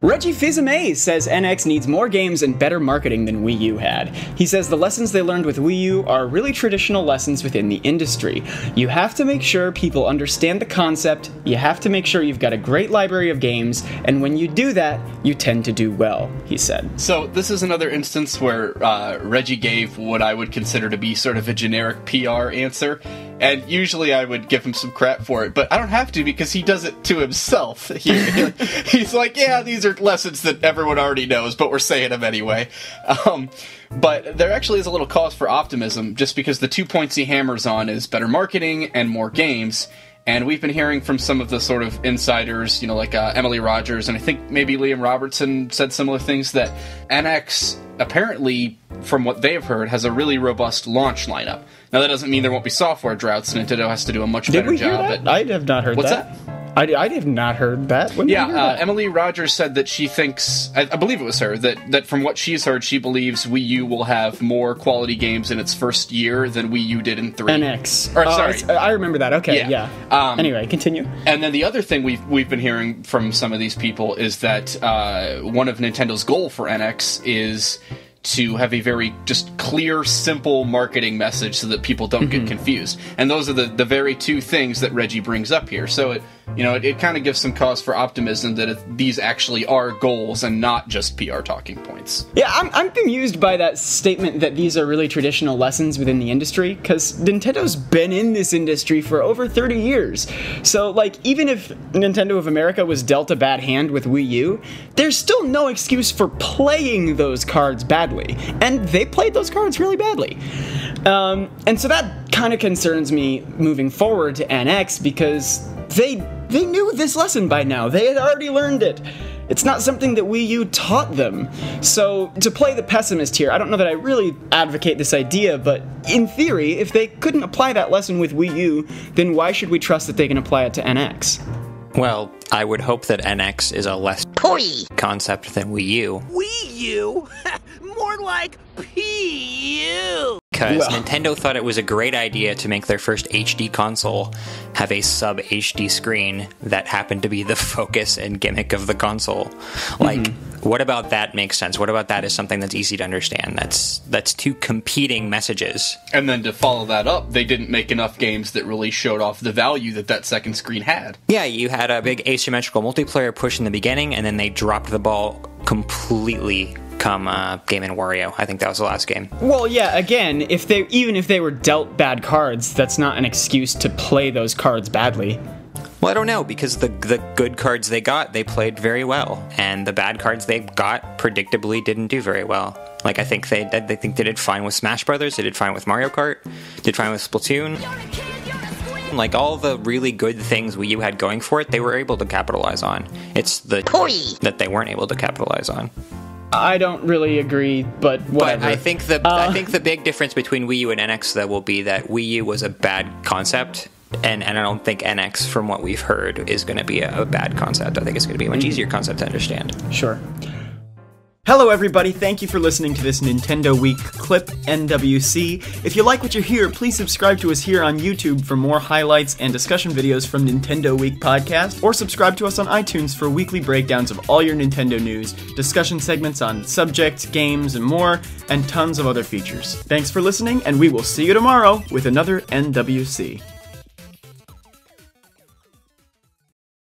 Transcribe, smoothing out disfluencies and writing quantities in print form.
Reggie Fils-Aimé says NX needs more games and better marketing than Wii U had. He says the lessons they learned with Wii U are really traditional lessons within the industry. You have to make sure people understand the concept, you have to make sure you've got a great library of games, and when you do that, you tend to do well, he said. So this is another instance where Reggie gave what I would consider to be sort of a generic PR answer, and usually I would give him some crap for it, but I don't have to because he does it to himself here. He's like, yeah, these are lessons that everyone already knows, but we're saying them anyway. But there actually is a little cause for optimism, just because the 2 points he hammers on is better marketing and more games. And we've been hearing from some of the sort of insiders, like Emily Rogers, and I think maybe Liam Robertson said similar things, that NX, apparently, from what they have heard, has a really robust launch lineup. Now, that doesn't mean there won't be software droughts, and Nintendo has to do a much better job. Did we hear that? I have not heard that. What's that? I have not heard that. When did you hear that? Emily Rogers said that she thinks, I believe it was her, that from what she's heard, she believes Wii U will have more quality games in its first year than Wii U did in 3. NX. Sorry. I remember that. Okay, yeah. Anyway, continue. And then the other thing we've been hearing from some of these people is that one of Nintendo's goal for NX is to have a very just clear, simple marketing message so that people don't get confused. And those are the very two things that Reggie brings up here. So it kind of gives some cause for optimism that these actually are goals and not just PR talking points. Yeah, I'm bemused by that statement that these are really traditional lessons within the industry, because Nintendo's been in this industry for over 30 years. So, even if Nintendo of America was dealt a bad hand with Wii U, there's still no excuse for playing those cards badly. And they played those cards really badly. And so that kind of concerns me moving forward to NX, because they knew this lesson by now. They had already learned it. It's not something that Wii U taught them. So, to play the pessimist here, I don't know that I really advocate this idea, but in theory, if they couldn't apply that lesson with Wii U, then why should we trust that they can apply it to NX? Well, I would hope that NX is a less toy concept than Wii U. Wii U? More like PU! Because Nintendo thought it was a great idea to make their first HD console have a sub-HD screen that happened to be the focus and gimmick of the console. What about that makes sense? What about that is something that's easy to understand? That's two competing messages. And then to follow that up, they didn't make enough games that really showed off the value that second screen had. Yeah, you had a big asymmetrical multiplayer push in the beginning, and then they dropped the ball completely come Game & Wario. I think that was the last game. Well, yeah, again, even if they were dealt bad cards, that's not an excuse to play those cards badly. Well, I don't know, because the good cards they got, they played very well, and the bad cards they got predictably didn't do very well. I think they did fine with Smash Brothers, they did fine with Mario Kart, did fine with Splatoon. All the really good things Wii U had going for it, they were able to capitalize on. It's the toy that they weren't able to capitalize on. I don't really agree, but whatever. But I think the big difference between Wii U and NX, though, will be that Wii U was a bad concept, and I don't think NX, from what we've heard, is going to be a bad concept. I think it's going to be a much easier concept to understand. Sure. Hello everybody, thank you for listening to this Nintendo Week clip, NWC. If you like what you hear, please subscribe to us here on YouTube for more highlights and discussion videos from Nintendo Week podcast, or subscribe to us on iTunes for weekly breakdowns of all your Nintendo news, discussion segments on subjects, games, and more, and tons of other features. Thanks for listening, and we will see you tomorrow with another NWC.